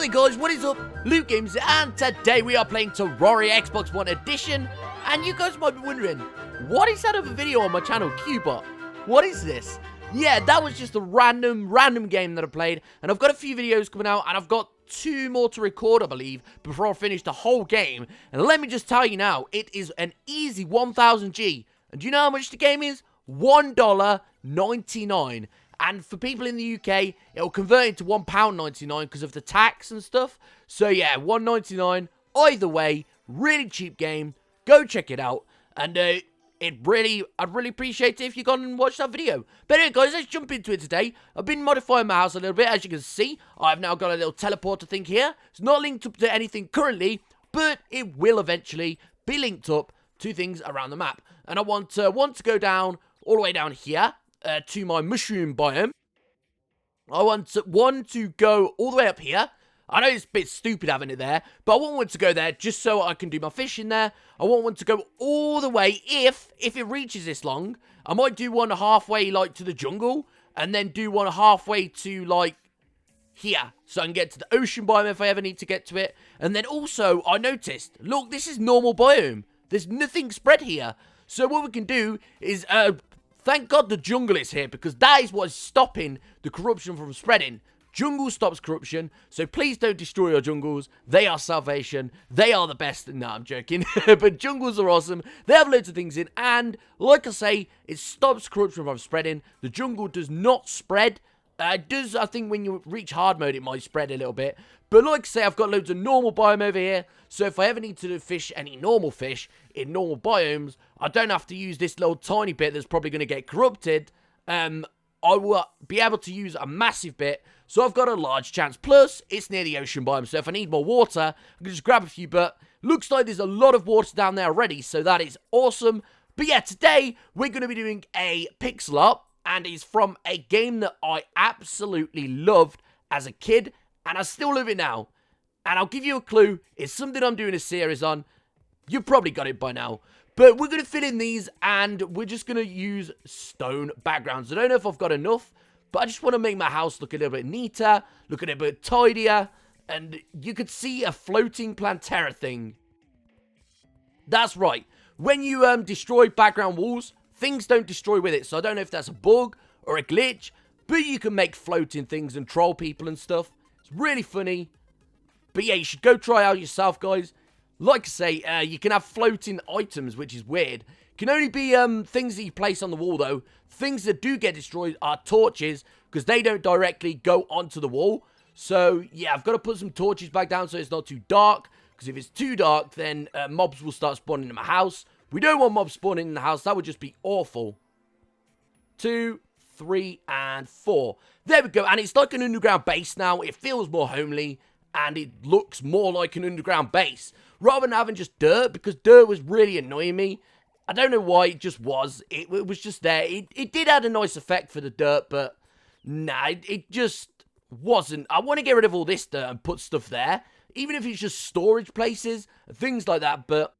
Hey guys, what is up? Luke Games, and today we are playing Terraria Xbox One Edition. And you guys might be wondering, what is that of a video on my channel, Qbot? What is this? Yeah, that was just a random game that I played. And I've got a few videos coming out, and I've got 2 more to record, I believe, before I finish the whole game. And let me just tell you now, it is an easy 1000G. And do you know how much the game is? $1.99. And for people in the UK, it'll convert into £1.99 because of the tax and stuff. So yeah, $1.99. Either way, really cheap game. Go check it out. And I'd really appreciate it if you gone and watched that video. But anyway, guys, let's jump into it today. I've been modifying my house a little bit. As you can see, I've now got a little teleporter thing here. It's not linked up to anything currently, but it will eventually be linked up to things around the map. And I want to go down all the way down here. To my mushroom biome. I want one to go all the way up here. I know it's a bit stupid having it there, but I want one to go there just so I can do my fishing there. I want one to go all the way, if it reaches this long. I might do one halfway, like, to the jungle, and then do one halfway to, like, here, so I can get to the ocean biome if I ever need to get to it. And then also, I noticed, look, this is normal biome. There's nothing spread here. So what we can do is, thank God the jungle is here, because that is what is stopping the corruption from spreading. Jungle stops corruption, so please don't destroy your jungles. They are salvation. They are the best. No, I'm joking. But jungles are awesome. They have loads of things in, and like I say, it stops corruption from spreading. The jungle does not spread. It does, I think, when you reach hard mode, it might spread a little bit. But like I say, I've got loads of normal biome over here. So if I ever need to fish any normal fish in normal biomes, I don't have to use this little tiny bit that's probably going to get corrupted. I will be able to use a massive bit. So I've got a large chance. Plus, it's near the ocean biome. So if I need more water, I can just grab a few. But looks like there's a lot of water down there already. So that is awesome. But yeah, today we're going to be doing a Pics Lot. And it's from a game that I absolutely loved as a kid. And I still love it now. And I'll give you a clue. It's something I'm doing a series on. You've probably got it by now. But we're going to fill in these. And we're just going to use stone backgrounds. I don't know if I've got enough. But I just want to make my house look a little bit neater. Look a little bit tidier. And you could see a floating Plantera thing. That's right. When you destroy background walls, things don't destroy with it, so I don't know if that's a bug or a glitch, but you can make floating things and troll people and stuff. It's really funny. But yeah, you should go try out yourself, guys. Like I say, you can have floating items, which is weird. It can only be things that you place on the wall, though. Things that do get destroyed are torches, because they don't directly go onto the wall. So yeah, I've got to put some torches back down so it's not too dark, because if it's too dark, then mobs will start spawning in my house. We don't want mobs spawning in the house. That would just be awful. 2, 3, and 4. There we go. And it's like an underground base now. It feels more homely. And it looks more like an underground base. Rather than having just dirt. Because dirt was really annoying me. I don't know why. It just was. It was just there. It did add a nice effect for the dirt. But nah, it just wasn't. I want to get rid of all this dirt and put stuff there. Even if it's just storage places. And things like that. But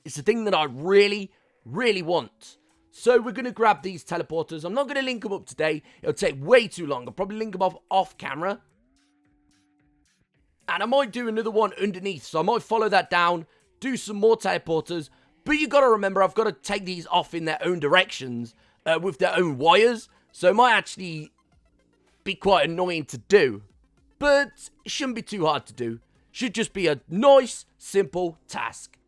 it's the thing that I really, really want. So we're going to grab these teleporters. I'm not going to link them up today. It'll take way too long. I'll probably link them off camera. And I might do another one underneath. So I might follow that down. Do some more teleporters. But you got to remember, I've got to take these off in their own directions. With their own wires. So it might actually be quite annoying to do. But it shouldn't be too hard to do. Should just be a nice, simple task.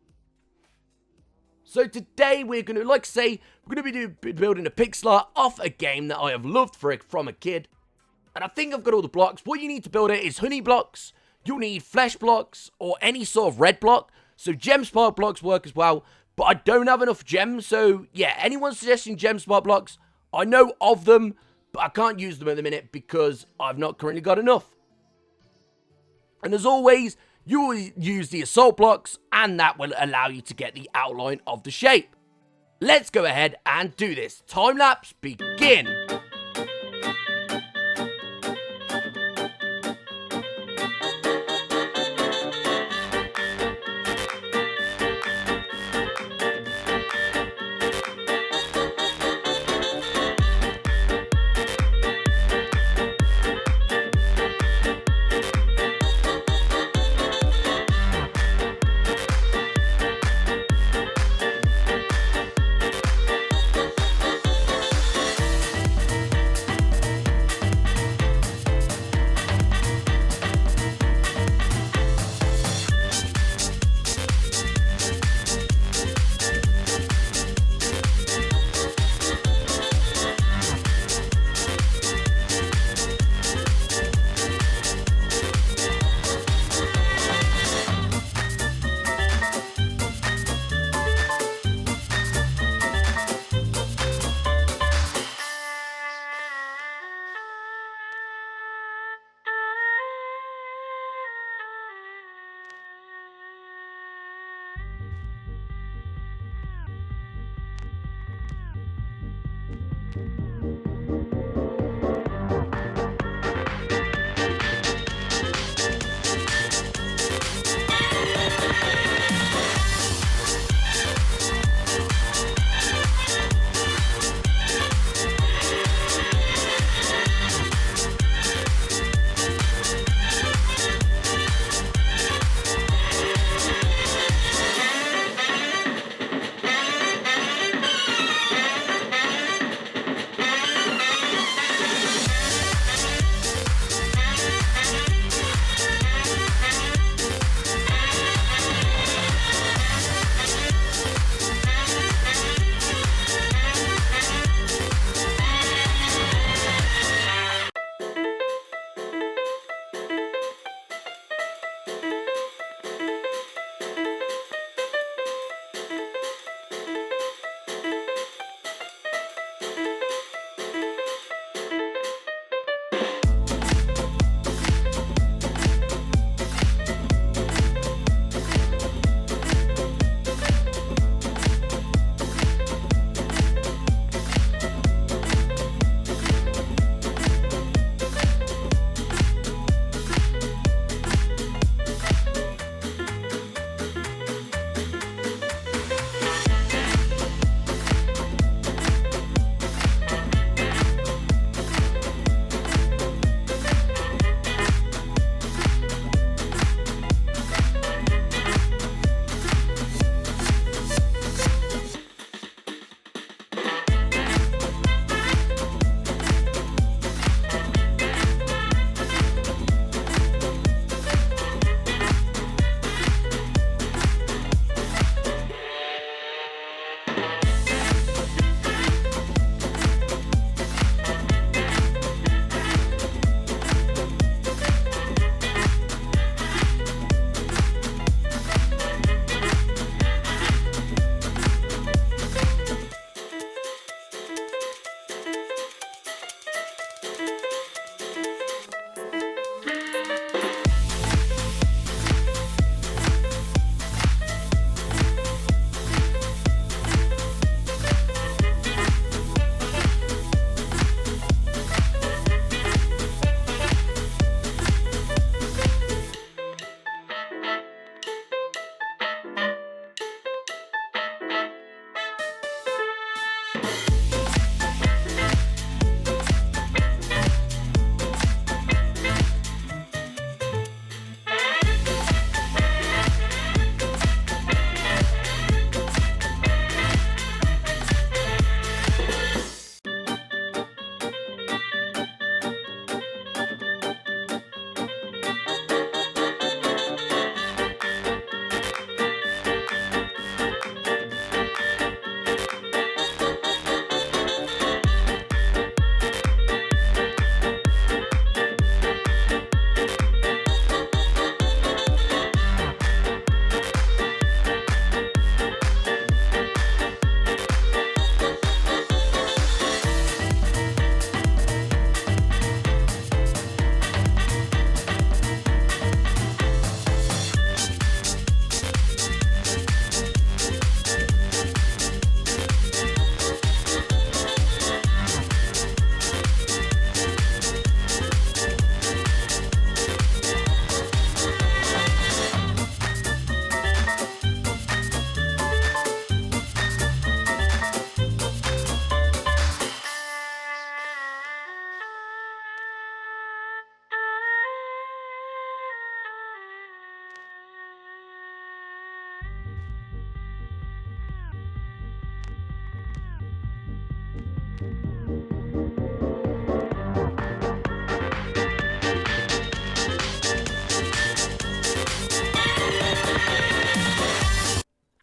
So today we're going to, like I say, we're going to be building a Pics Lot off a game that I have loved from a kid. And I think I've got all the blocks. What you need to build it is honey blocks. You'll need flesh blocks or any sort of red block. So gem spark blocks work as well. But I don't have enough gems. So yeah, anyone suggesting gem spark blocks, I know of them. But I can't use them at the minute because I've not currently got enough. And as always, you will use the assault blocks, and that will allow you to get the outline of the shape. Let's go ahead and do this. Time-lapse, begin!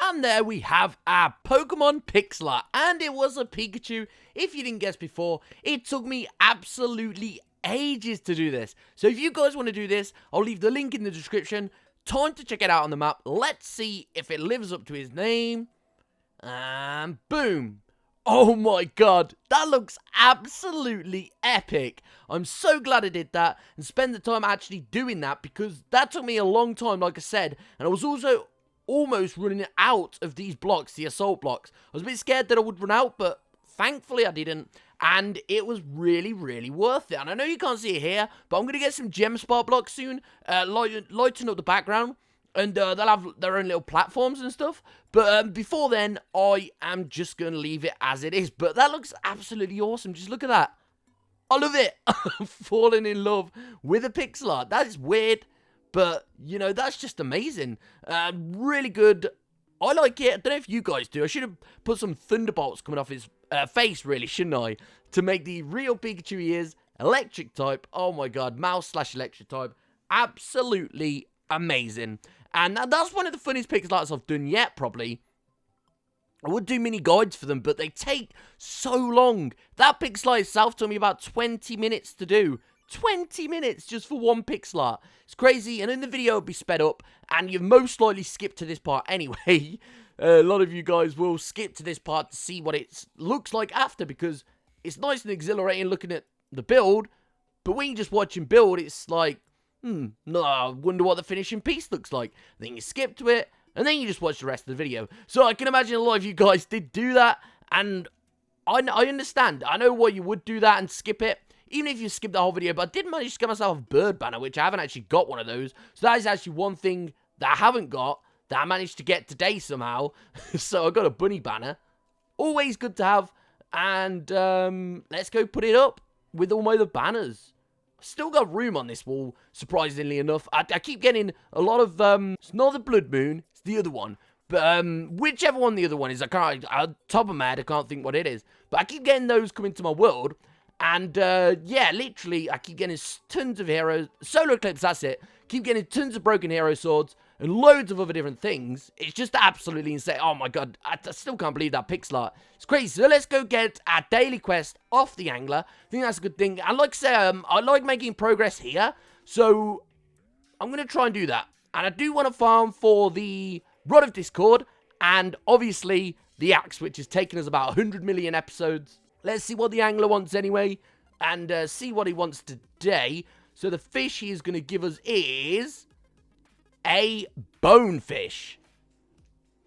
And there we have our Pokemon Pics Lot, and it was a Pikachu. If you didn't guess before, it took me absolutely ages to do this. So if you guys want to do this, I'll leave the link in the description. Time to check it out on the map. Let's see if it lives up to his name. And boom. Oh my god, that looks absolutely epic. I'm so glad I did that and spent the time actually doing that, because that took me a long time, like I said, and I was also almost running out of these blocks, the assault blocks. I was a bit scared that I would run out, but thankfully I didn't. and it was really, really worth it. And I know you can't see it here, but I'm going to get some gem spark blocks soon, lighten up the background, and they'll have their own little platforms and stuff. But before then, I am just going to leave it as it is. But that looks absolutely awesome. Just look at that. I love it. I'm falling in love with a Pics Lot. That is weird, but, you know, that's just amazing. Really good. I like it. I don't know if you guys do. I should have put some thunderbolts coming off his face, really, shouldn't I? To make the real Pikachu he is. Electric type. Oh, my God. Mouse/electric type. Absolutely amazing. And that's one of the funniest Pics Lots I've done yet, probably. I would do mini guides for them, but they take so long. That Pics Lot itself took me about 20 minutes to do. 20 minutes just for one Pics Lot. It's crazy, and in the video it'll be sped up, and you've most likely skipped to this part anyway. A lot of you guys will skip to this part to see what it looks like after, because it's nice and exhilarating looking at the build, but when you just watch him build, it's like, no, I wonder what the finishing piece looks like. Then you skip to it, and then you just watch the rest of the video. So I can imagine a lot of you guys did do that, and I understand. I know why you would do that and skip it, even if you skip the whole video, but I did manage to get myself a bird banner, which I haven't actually got one of those. So that is actually one thing that I haven't got, that I managed to get today somehow. So I got a bunny banner. Always good to have. And let's go put it up with all my other banners. Still got room on this wall, surprisingly enough. I keep getting a lot of, it's not the Blood Moon, it's the other one. But whichever one the other one is, I can't, on top of my head, I can't think what it is. But I keep getting those coming to my world. And, yeah, literally, I keep getting tons of heroes, solar eclipse, that's it. Keep getting tons of broken hero swords, and loads of other different things. It's just absolutely insane. Oh my God, I still can't believe that Pics Lot. It's crazy. So let's go get our daily quest off the angler. I think that's a good thing. And like I say, I like making progress here, so I'm going to try and do that. And I do want to farm for the Rod of Discord, and obviously the axe, which has taken us about 100 million episodes. Let's see what the angler wants anyway, and see what he wants today. So the fish he is going to give us is a bonefish.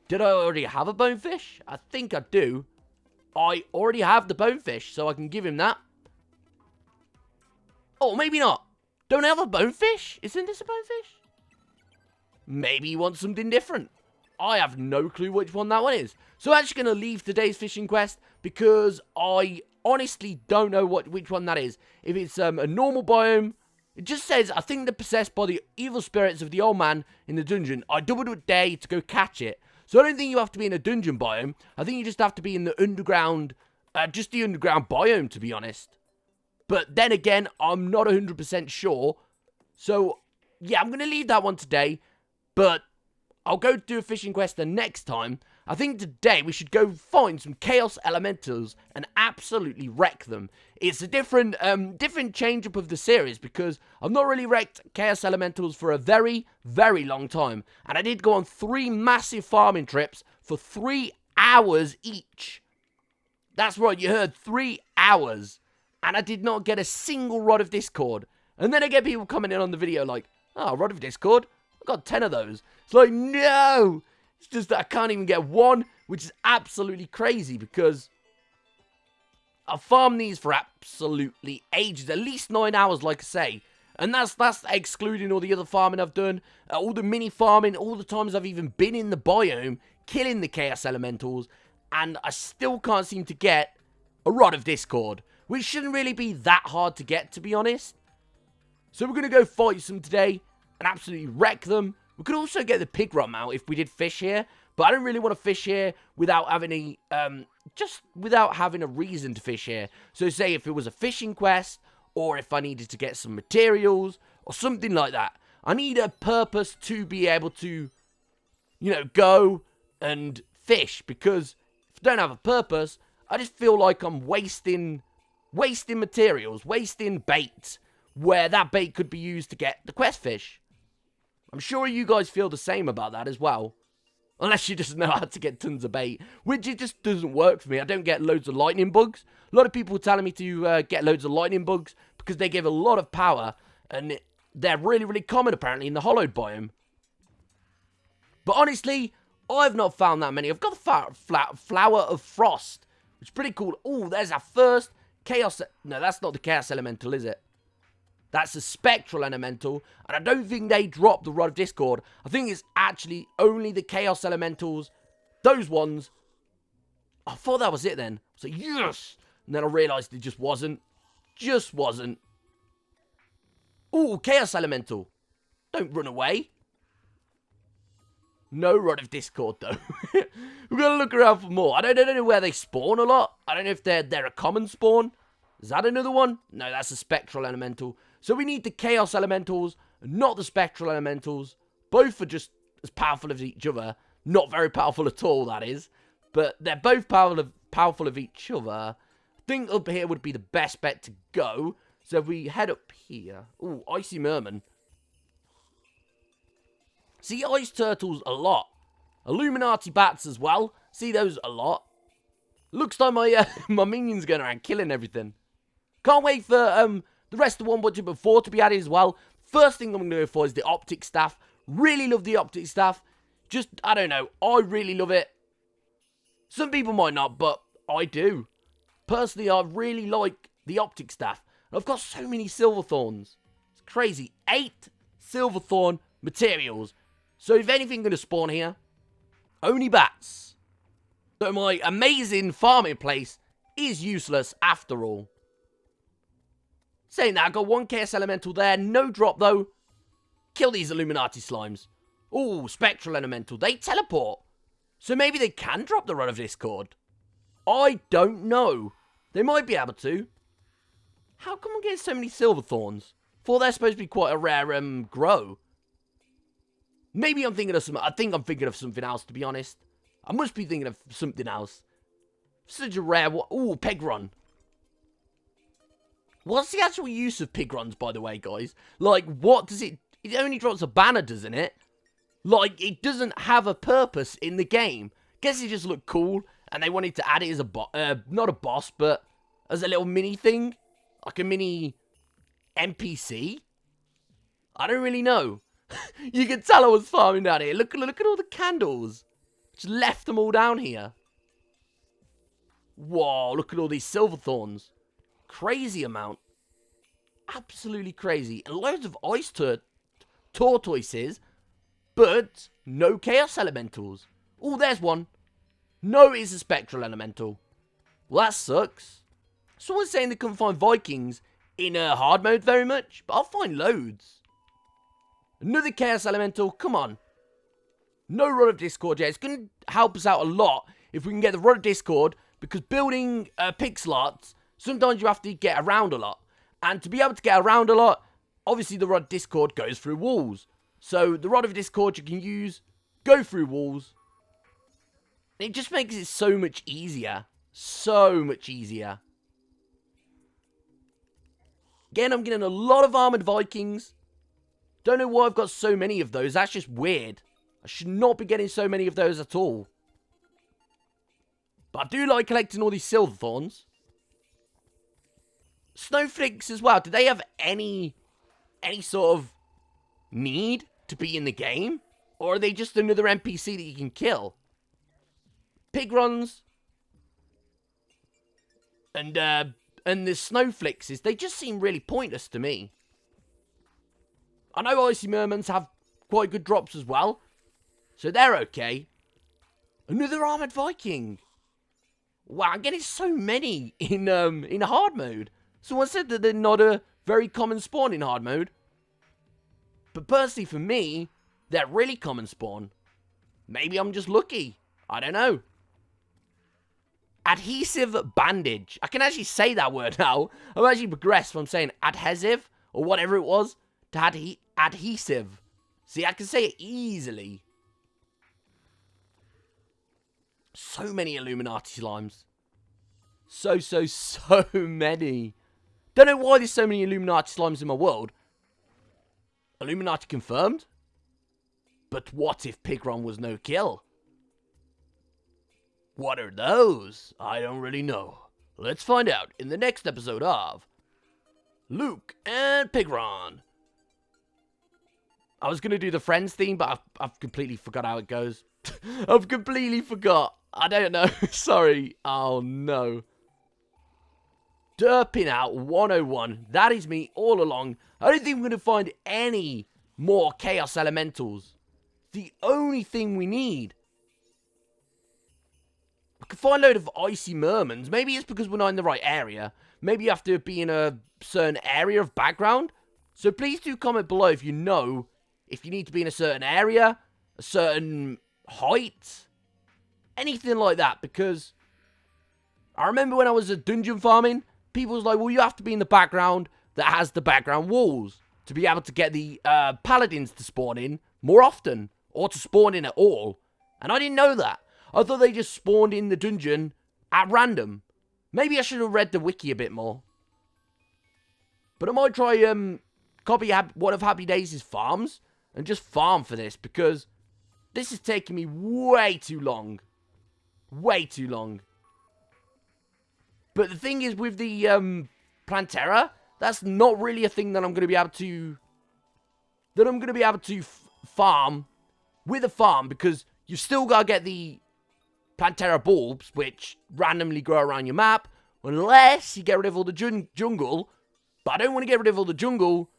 Did I already have a bonefish? I think I do. I already have the bonefish, so I can give him that. Oh, maybe not. Don't I have a bonefish? Isn't this a bonefish? Maybe he wants something different. I have no clue which one that one is. So I'm actually going to leave today's fishing quest because I honestly don't know which one that is. If it's a normal biome, it just says, I think they're possessed by the evil spirits of the old man in the dungeon. I doubled a day to go catch it. So I don't think you have to be in a dungeon biome. I think you just have to be in the underground, just the underground biome, to be honest. But then again, I'm not 100% sure. So, yeah, I'm going to leave that one today. But I'll go do a fishing quest the next time. I think today we should go find some Chaos Elementals and absolutely wreck them. It's a different change-up of the series because I've not really wrecked Chaos Elementals for a very, very long time. And I did go on 3 massive farming trips for 3 hours each. That's right, you heard, 3 hours. And I did not get a single Rod of Discord. And then I get people coming in on the video like, oh, Rod of Discord? I got 10 of those. It's like, no! It's just that I can't even get one, which is absolutely crazy because I've farmed these for absolutely ages. At least 9 hours, like I say. And that's excluding all the other farming I've done, all the mini farming, all the times I've even been in the biome, killing the Chaos Elementals, and I still can't seem to get a Rod of Discord, which shouldn't really be that hard to get, to be honest. So we're going to go fight some today and absolutely wreck them. We could also get the pig rum out if we did fish here, but I don't really want to fish here without having just without having a reason to fish here. So say if it was a fishing quest, or if I needed to get some materials, or something like that. I need a purpose to be able to, you know, go and fish, because if I don't have a purpose, I just feel like I'm wasting materials, wasting bait, where that bait could be used to get the quest fish. I'm sure you guys feel the same about that as well. Unless you just know how to get tons of bait, which it just doesn't work for me. I don't get loads of lightning bugs. A lot of people are telling me to get loads of lightning bugs because they give a lot of power, and they're really, really common apparently in the Hallowed biome. But honestly, I've not found that many. I've got the Flower of Frost, which is pretty cool. Oh, there's our first Chaos... No, that's not the Chaos Elemental, is it? That's a Spectral Elemental. And I don't think they dropped the Rod of Discord. I think it's actually only the Chaos Elementals. Those ones. I thought that was it then. I was like, yes! And then I realised it just wasn't. Just wasn't. Ooh, Chaos Elemental. Don't run away. No Rod of Discord, though. We've got to look around for more. I don't know where they spawn a lot. I don't know if they're a common spawn. Is that another one? No, that's a Spectral Elemental. So we need the Chaos Elementals, not the Spectral Elementals. Both are just as powerful as each other. Not very powerful at all, that is. But they're both powerful of each other. I think up here would be the best bet to go. So if we head up here... Ooh, Icy Merman. See Ice Turtles a lot. Illuminati Bats as well. See those a lot. Looks like my minions going around killing everything. Can't wait for the rest of 1.2.4 to be added as well. First thing I'm going to go for is the Optic Staff. Really love the Optic Staff. Just, I don't know. I really love it. Some people might not, but I do. Personally, I really like the Optic Staff. And I've got so many Silverthorns. It's crazy. 8 Silverthorn materials. So if anything going to spawn here, only bats. So my amazing farming place is useless after all. Saying that, I've got 1 Chaos Elemental there. No drop though. Kill these Illuminati Slimes. Ooh, Spectral Elemental. They teleport. So maybe they can drop the Rod of Discord. I don't know. They might be able to. How come I'm getting so many Silverthorns? Thought they're supposed to be quite a rare grow. Maybe I'm thinking of something. I think I'm thinking of something else, to be honest. I must be thinking of something else. Such a rare one. Ooh, Pegron. What's the actual use of Pigrons, by the way, guys? Like, what does it... It only drops a banner, doesn't it? Like, it doesn't have a purpose in the game. Guess it just looked cool, and they wanted to add it as a not a boss, but as a little mini thing. Like a mini NPC. I don't really know. You can tell I was farming down here. Look at all the candles. Just left them all down here. Whoa, look at all these Silverthorns. Crazy amount. Absolutely crazy. And loads of ice tortoises. But no Chaos Elementals. Oh, there's one. No, it's a Spectral Elemental. Well, that sucks. Someone's saying they couldn't find Vikings in hard mode very much. But I'll find loads. Another Chaos Elemental, come on. No Rod of Discord yet. It's going to help us out a lot if we can get the Rod of Discord. Because building Pics Lots, sometimes you have to get around a lot. And to be able to get around a lot, obviously the Rod of Discord goes through walls. So the Rod of Discord you can use, go through walls. It just makes it so much easier. So much easier. Again, I'm getting a lot of Armored Vikings. Don't know why I've got so many of those. That's just weird. I should not be getting so many of those at all. But I do like collecting all these Silverthorns. Snowflakes as well. Do they have any sort of need to be in the game? Or are they just another NPC that you can kill? Pigrons. And the Snowflakes, they just seem really pointless to me. I know Icy Mermans have quite good drops as well. So they're okay. Another Armored Viking. Wow, I'm getting so many in hard mode. Someone said that they're not a very common spawn in hard mode. But personally for me, they're really common spawn. Maybe I'm just lucky. I don't know. Adhesive Bandage. I can actually say that word now. I've actually progressed from saying adhesive or whatever it was to adhesive. See, I can say it easily. So many Illuminati slimes. So many. Don't know why there's so many Illuminati slimes in my world. Illuminati confirmed? But what if Pigron was no kill? What are those? I don't really know. Let's find out in the next episode of Luke and Pigron. I was going to do the Friends theme, but I've completely forgot how it goes. I've completely forgot. I don't know. Sorry. Oh, no. derping out 101. That is me all along. I don't think we're going to find any more Chaos Elementals. The only thing we need. I can find a load of Icy Mermans. Maybe it's because we're not in the right area. Maybe you have to be in a certain area of background. So please do comment below if you know if you need to be in a certain area, a certain height, anything like that. Because I remember when I was dungeon farming, people was like, well, you have to be in the background that has the background walls to be able to get the paladins to spawn in more often, or to spawn in at all. And I didn't know that. I thought they just spawned in the dungeon at random. Maybe I should have read the wiki a bit more. But I might try copy one of Happy Days' farms and just farm for this, because this is taking me way too long. Way too long. But the thing is, with the Plantera, that's not really a thing that I'm going to be able to... farm with a farm, because you've still got to get the Plantera bulbs, which randomly grow around your map, unless you get rid of all the jungle. But I don't want to get rid of all the jungle,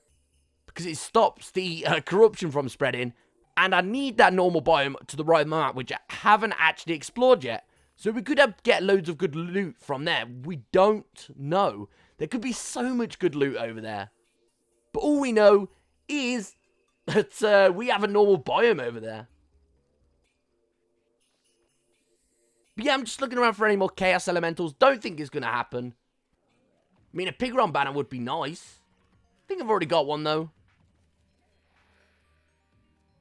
because it stops the corruption from spreading, and I need that normal biome to the right of my map, which I haven't actually explored yet. So we could get loads of good loot from there. We don't know. There could be so much good loot over there. But all we know is that we have a normal biome over there. But yeah, I'm just looking around for any more Chaos Elementals. Don't think it's going to happen. I mean, a Pigron banner would be nice. I think I've already got one, though.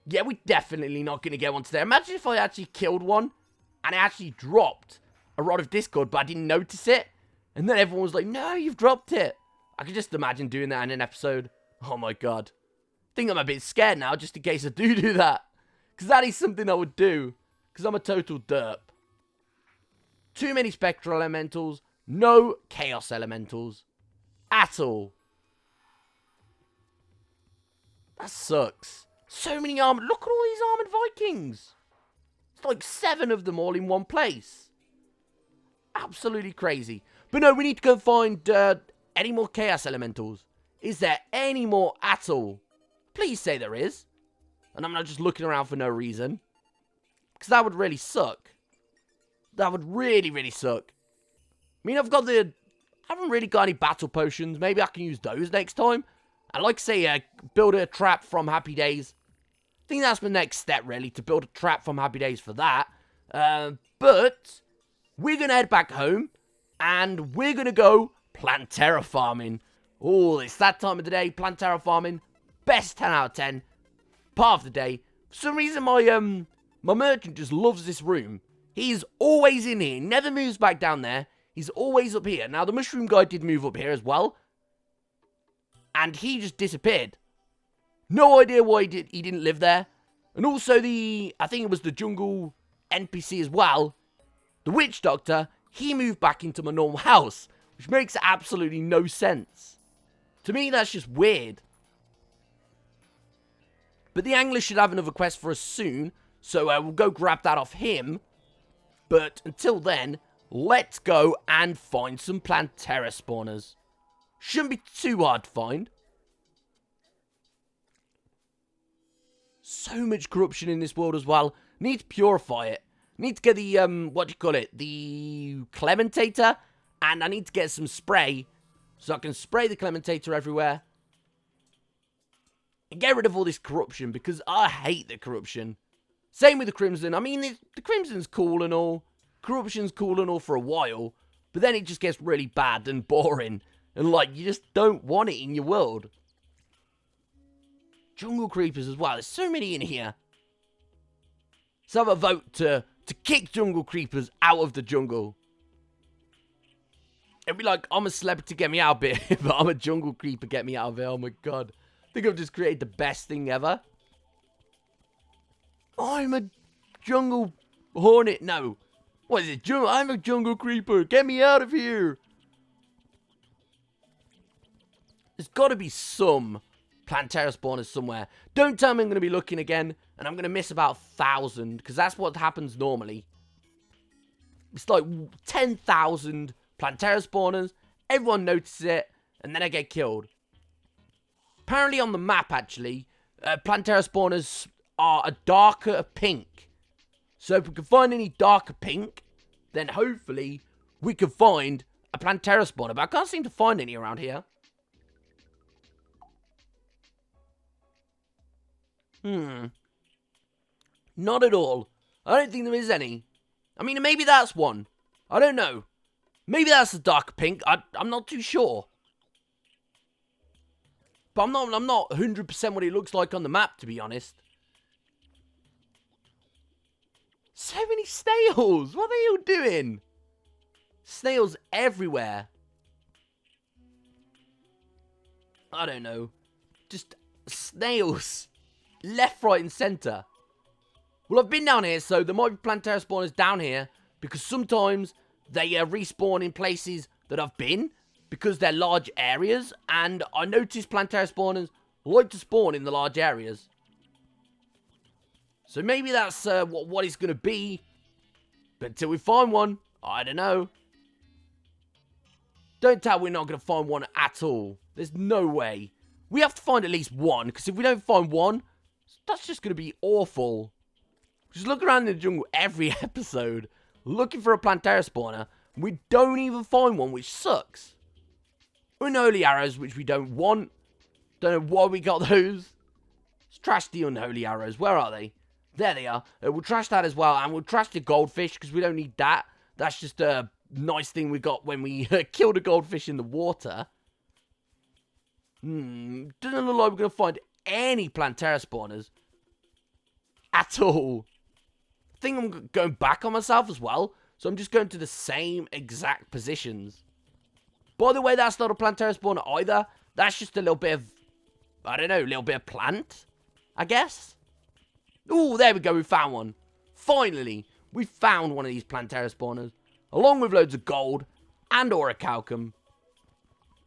Yeah, we're definitely not going to get one today. Imagine if I actually killed one and I actually dropped a Rod of Discord, but I didn't notice it. And then everyone was like, no, you've dropped it. I could just imagine doing that in an episode. Oh my god. I think I'm a bit scared now, just in case I do that. Because that is something I would do. Because I'm a total derp. Too many Spectral Elementals. No Chaos Elementals. At all. That sucks. So many armored... Look at all these armored Vikings. It's like 7 of them all in one place. Absolutely crazy. But no, we need to go find any more Chaos Elementals. Is there any more at all? Please say there is. And I'm not just looking around for no reason. Because that would really suck. That would really, really suck. I mean, I haven't really got any battle potions. Maybe I can use those next time. I like to say, build a trap from Happy Days. I think that's the next step, really, to build a trap from Happy Days for that. But we're going to head back home, and we're going to go Plantera farming. Oh, it's that time of the day, Plantera farming. Best 10 out of 10. Part of the day. For some reason, my merchant just loves this room. He's always in here. He never moves back down there. He's always up here. Now, the mushroom guy did move up here as well. And he just disappeared. No idea why he didn't live there. And also I think it was the jungle NPC as well. The witch doctor, he moved back into my normal house. Which makes absolutely no sense. To me, that's just weird. But the angler should have another quest for us soon. So we'll go grab that off him. But until then, let's go and find some Plantera spawners. Shouldn't be too hard to find. So much corruption in this world as well. Need to purify it. Need to get the, what do you call it? The Clementator. And I need to get some spray. So I can spray the Clementator everywhere. And get rid of all this corruption. Because I hate the corruption. Same with the Crimson. I mean, the Crimson's cool and all. Corruption's cool and all for a while. But then it just gets really bad and boring. And, like, you just don't want it in your world. Jungle Creepers as well. There's so many in here. Let's have a vote to kick Jungle Creepers out of the jungle. It'd be like, I'm a celebrity, get me out of here. But I'm a Jungle Creeper, get me out of here. Oh, my God. I think I've just created the best thing ever. I'm a Jungle Hornet. No. What is it? I'm a Jungle Creeper. Get me out of here. There's got to be some Plantera spawners somewhere. Don't tell me I'm going to be looking again and I'm going to miss about 1,000 because that's what happens normally. It's like 10,000 Plantera spawners everyone notices it, and then I get killed. Apparently on the map, actually, Plantera spawners are a darker pink. So if we can find any darker pink, then hopefully we can find a Plantera spawner. But I can't seem to find any around here. Not at all. I don't think there is any. I mean, maybe that's one. I don't know. Maybe that's a dark pink. I'm not too sure. But I'm not 100% what it looks like on the map, to be honest. So many snails. What are they all doing? Snails everywhere. I don't know. Just snails. Left, right, and centre. Well, I've been down here, so there might be Plantera spawners down here. Because sometimes they respawn in places that I've been. Because they're large areas. And I noticed Plantera spawners like to spawn in the large areas. So maybe that's what it's going to be. But until we find one, I don't know. Don't tell we're not going to find one at all. There's no way. We have to find at least one. Because if we don't find one, that's just going to be awful. Just look around in the jungle every episode. Looking for a Plantera spawner. We don't even find one, which sucks. Unholy arrows, which we don't want. Don't know why we got those. Let's trash the unholy arrows. Where are they? There they are. We'll trash that as well. And we'll trash the goldfish because we don't need that. That's just a nice thing we got when we killed a goldfish in the water. Doesn't look like we're going to find any Plantera spawners. At all. I think I'm going back on myself as well. So I'm just going to the same exact positions. By the way, that's not a Plantera spawner either. That's just a little bit of, I don't know, a little bit of plant, I guess. Ooh, there we go. We found one. Finally, we found one of these Plantera spawners. Along with loads of gold and orichalcum.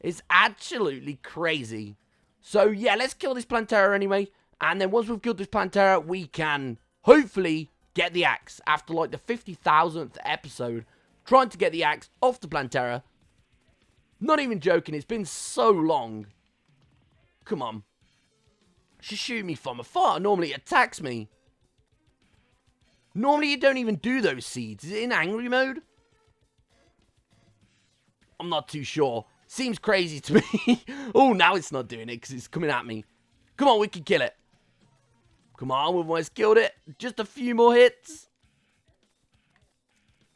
It's absolutely crazy. So, yeah, let's kill this Plantera anyway. And then once we've killed this Plantera, we can hopefully get the axe. After, like, the 50,000th episode, trying to get the axe off the Plantera. Not even joking, it's been so long. Come on. She shoot me from afar. Normally it attacks me. Normally you don't even do those seeds. Is it in angry mode? I'm not too sure. Seems crazy to me. Oh, now it's not doing it because it's coming at me. Come on, we can kill it. Come on, we've almost killed it. Just a few more hits.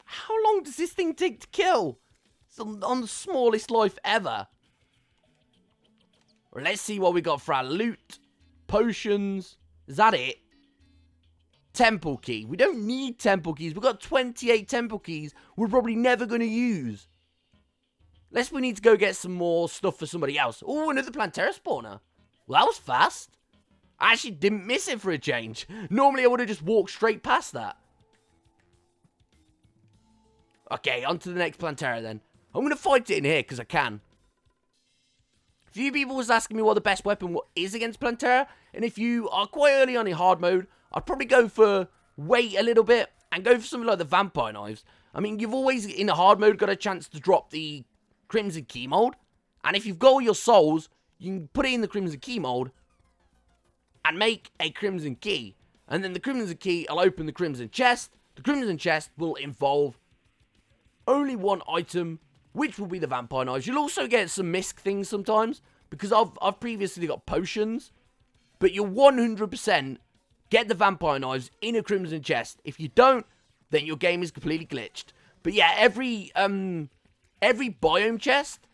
How long does this thing take to kill? It's on the smallest life ever. Well, let's see what we got for our loot. Potions. Is that it? Temple key. We don't need temple keys. We've got 28 temple keys we're probably never going to use. Unless we need to go get some more stuff for somebody else. Oh, another Plantera spawner. Well, that was fast. I actually didn't miss it for a change. Normally, I would have just walked straight past that. Okay, on to the next Plantera then. I'm going to fight it in here because I can. A few people was asking me what the best weapon is against Plantera. And if you are quite early on in hard mode, I'd probably go for wait a little bit and go for something like the vampire knives. I mean, you've always, in a hard mode, got a chance to drop the Crimson Key mold. And if you've got all your souls, you can put it in the Crimson Key mold and make a Crimson Key. And then the Crimson Key will open the Crimson Chest. The Crimson Chest will involve only one item, which will be the vampire knives. You'll also get some misc things sometimes, because I've previously got potions. But you'll 100% get the vampire knives in a Crimson Chest. If you don't, then your game is completely glitched. But yeah, every biome chest,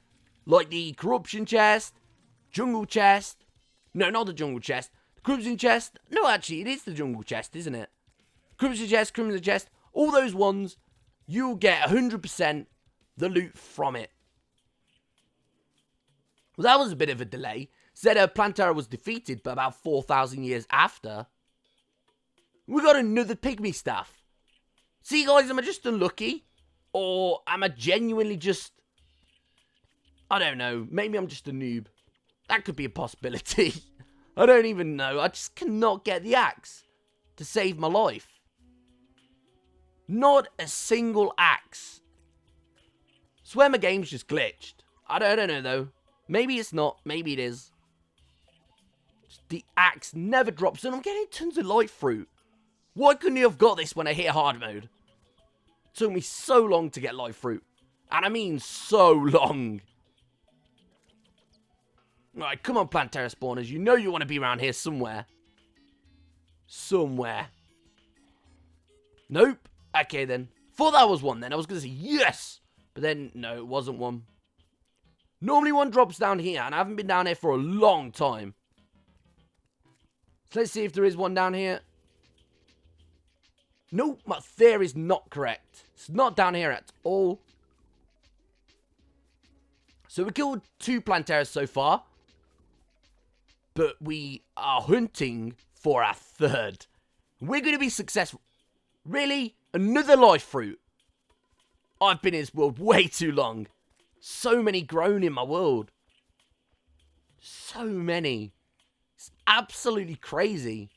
like the corruption chest, jungle chest, no, not the jungle chest, the crimson chest, no, actually, it is the jungle chest, isn't it? Crimson chest, all those ones, you'll get 100% the loot from it. Well, that was a bit of a delay. Said Plantera was defeated, but about 4,000 years after. We got another pygmy staff. See, guys, am I just unlucky? Or am I genuinely just... I don't know. Maybe I'm just a noob. That could be a possibility. I don't even know. I just cannot get the axe to save my life. Not a single axe. Swear my game's just glitched. I don't know, though. Maybe it's not. Maybe it is. The axe never drops, and I'm getting tons of light fruit. Why couldn't you have got this when I hit hard mode? It took me so long to get light fruit. And I mean so long. Alright, come on, Plantera spawners. You know you want to be around here somewhere. Somewhere. Nope. Okay, then. Thought that was one, then. I was going to say yes. But then, no, it wasn't one. Normally one drops down here, and I haven't been down here for a long time. So let's see if there is one down here. Nope, my theory is not correct. It's not down here at all. So we killed 2 Planteras so far. But we are hunting for our 3rd. We're going to be successful. Really? Another life fruit? I've been in this world way too long. So many grown in my world. So many. It's absolutely crazy.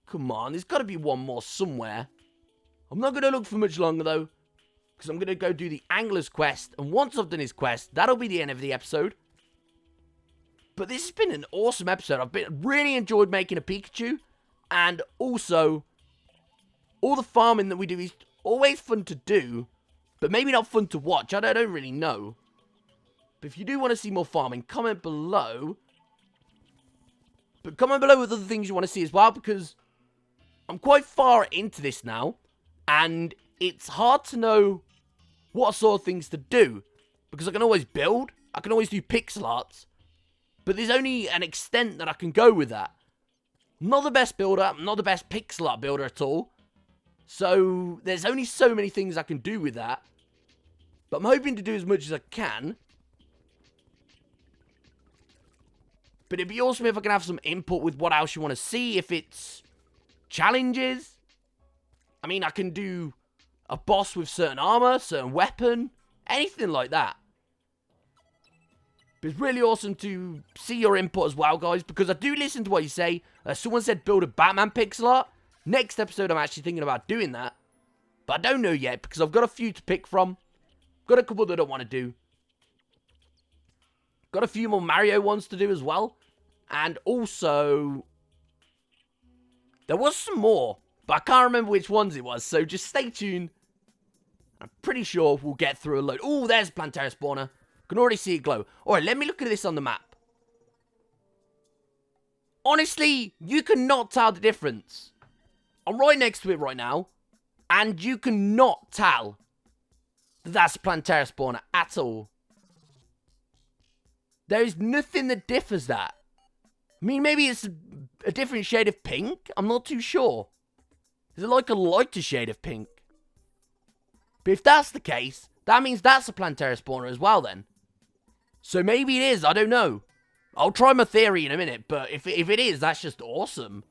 Come on, there's got to be one more somewhere. I'm not going to look for much longer, though. Because I'm going to go do the Angler's quest. And once I've done his quest, that'll be the end of the episode. But this has been an awesome episode. I've really enjoyed making a Pikachu. And also, all the farming that we do is always fun to do. But maybe not fun to watch. I don't really know. But if you do want to see more farming, comment below. But comment below with other things you want to see as well. Because I'm quite far into this now. And it's hard to know what sort of things to do. Because I can always build. I can always do Pics Lots. But there's only an extent that I can go with that. I'm not the best builder. I'm not the best Pics Lot builder at all. So there's only so many things I can do with that. But I'm hoping to do as much as I can. But it'd be awesome if I can have some input with what else you want to see. If it's challenges. I mean, I can do a boss with certain armor, certain weapon. Anything like that. But it's really awesome to see your input as well, guys. Because I do listen to what you say. Someone said build a Batman Pics Lot. Next episode, I'm actually thinking about doing that. But I don't know yet. Because I've got a few to pick from. Got a couple that I want to do. Got a few more Mario ones to do as well. And also, there was some more. But I can't remember which ones it was. So just stay tuned. I'm pretty sure we'll get through a load. Oh, there's Plantera spawner. Can already see it glow. Alright, let me look at this on the map. Honestly, you cannot tell the difference. I'm right next to it right now. And you cannot tell that that's a Plantera spawner at all. There is nothing that differs that. I mean, maybe it's a different shade of pink. I'm not too sure. Is it like a lighter shade of pink? But if that's the case, that means that's a Plantera spawner as well then. So maybe it is, I don't know. I'll try my theory in a minute, but if it is, that's just awesome.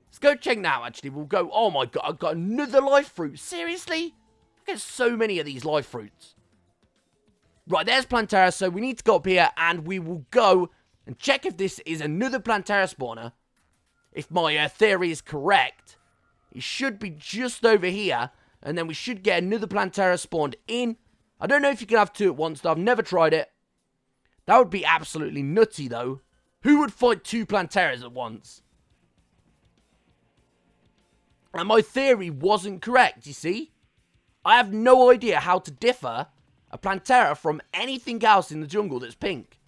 Let's go check now, actually. We'll go, oh my god, I've got another life fruit. Seriously? I get so many of these life fruits. Right, there's Plantera, so we need to go up here, and we will go and check if this is another Plantera spawner. If my theory is correct, it should be just over here, and then we should get another Plantera spawned in. I don't know if you can have 2 at once, though. I've never tried it. That would be absolutely nutty, though. Who would fight 2 Planteras at once? And my theory wasn't correct, you see? I have no idea how to differ a Plantera from anything else in the jungle that's pink.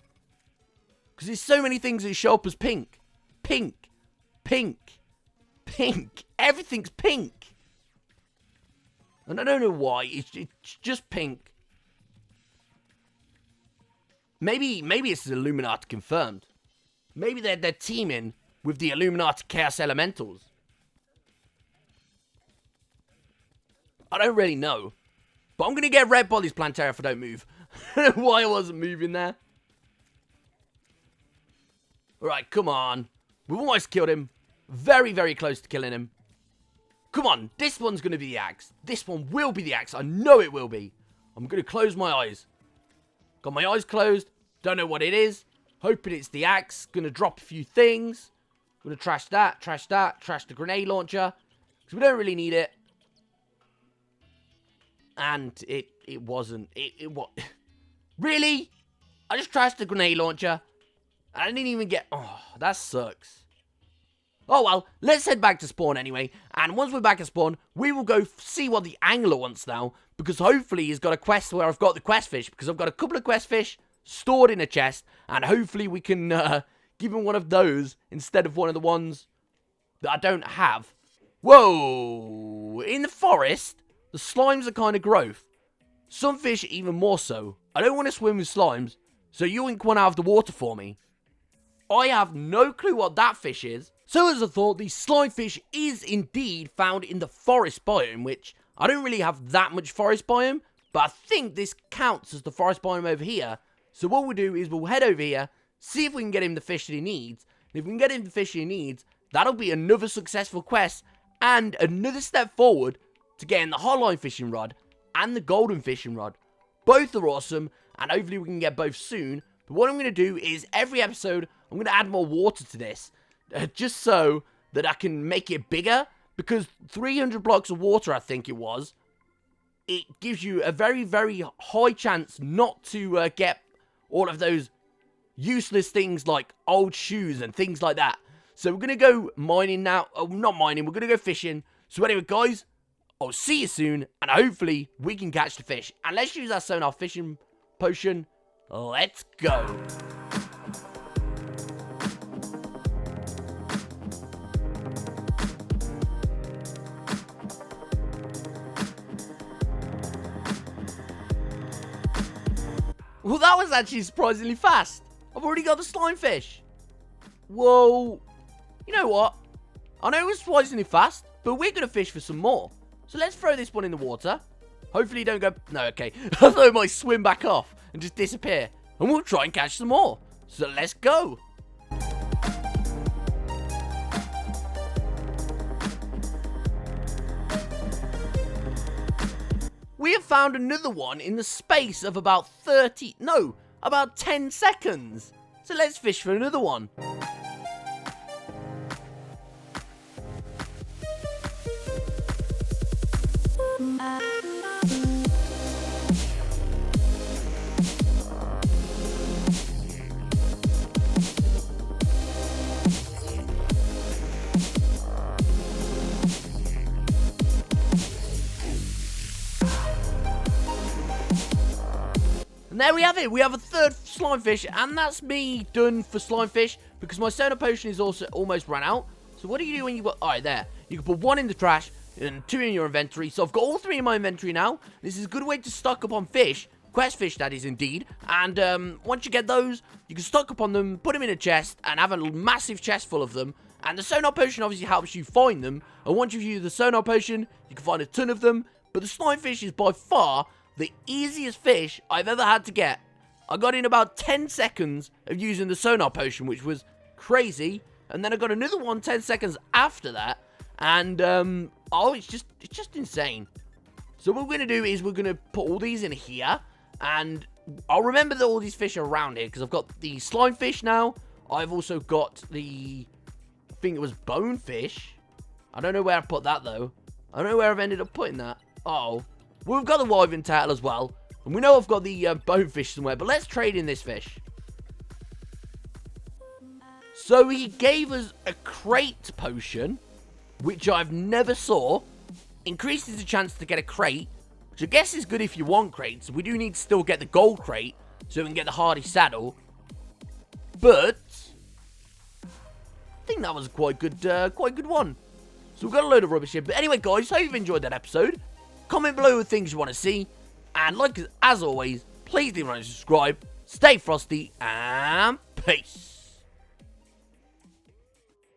Because there's so many things that show up as pink. Pink. Pink. Pink. Everything's pink. And I don't know why. It's just pink. Maybe it's the Illuminati confirmed. Maybe they're teaming with the Illuminati Chaos Elementals. I don't really know. But I'm going to get red by this Plantera if I don't move. I don't know why I wasn't moving there. Alright, come on. We've almost killed him. Very, very close to killing him. Come on, this one's going to be the axe. This one will be the axe. I know it will be. I'm going to close my eyes. Got my eyes closed. Don't know what it is. Hoping it's the axe. Going to drop a few things. Going to trash that, trash the grenade launcher. Because we don't really need it. And it wasn't. It what? Really? I just trashed the grenade launcher. I didn't even get... Oh, that sucks. Oh, well, let's head back to spawn anyway. And once we're back at spawn, we will go see what the angler wants now. Because hopefully he's got a quest where I've got the quest fish. Because I've got a couple of quest fish stored in a chest. And hopefully we can give him one of those instead of one of the ones that I don't have. Whoa! In the forest, the slimes are kind of growth. Some fish even more so. I don't want to swim with slimes, so yoink one out of the water for me. I have no clue what that fish is. So as I thought, the slime fish is indeed found in the forest biome, which I don't really have that much forest biome, but I think this counts as the forest biome over here. So what we'll do is we'll head over here, see if we can get him the fish that he needs. And if we can get him the fish he needs, that'll be another successful quest and another step forward to getting the hotline fishing rod and the golden fishing rod. Both are awesome, and hopefully we can get both soon. But what I'm going to do is every episode, I'm going to add more water to this. Just so that I can make it bigger. Because 300 blocks of water, I think it was. It gives you a very, very high chance not to get all of those useless things like old shoes and things like that. So we're going to go mining now. Oh, not mining. We're going to go fishing. So anyway, guys, I'll see you soon. And hopefully we can catch the fish. And let's use our sonar fishing potion. Let's go. Well, that was actually surprisingly fast. I've already got the slime fish. Whoa. You know what? I know it was surprisingly fast, but we're going to fish for some more. So let's throw this one in the water. Hopefully don't go... No, okay. I thought it might swim back off and just disappear. And we'll try and catch some more. So let's go. We have found another one in the space of about 10 seconds. So let's fish for another one. And there we have it. We have a third slime fish, and that's me done for slime fish because my sonar potion is also almost run out. So what do you do when you got... Alright, there. You can put one in the trash and two in your inventory. So I've got all three in my inventory now. This is a good way to stock up on fish. Quest fish, that is indeed. And once you get those, you can stock up on them, put them in a chest, and have a massive chest full of them. And the sonar potion obviously helps you find them. And once you've used the sonar potion, you can find a ton of them. But the slime fish is by far the easiest fish I've ever had to get. I got in about 10 seconds of using the sonar potion, which was crazy. And then I got another one 10 seconds after that. And, oh, it's just insane. So what we're going to do is we're going to put all these in here. And I'll remember that all these fish are around here because I've got the slime fish now. I've also got the, I think it was bonefish. I don't know where I put that, though. I don't know where I've ended up putting that. Uh-oh. Well, we've got the wyvern tail as well. And we know I've got the bonefish somewhere. But let's trade in this fish. So he gave us a crate potion, which I've never saw. Increases the chance to get a crate, which I guess is good if you want crates. We do need to still get the gold crate, so we can get the hardy saddle. But I think that was quite good one. So we've got a load of rubbish here. But anyway, guys, hope you've enjoyed that episode. Comment below with things you want to see. And like as always, please leave a like and subscribe. Stay frosty and peace.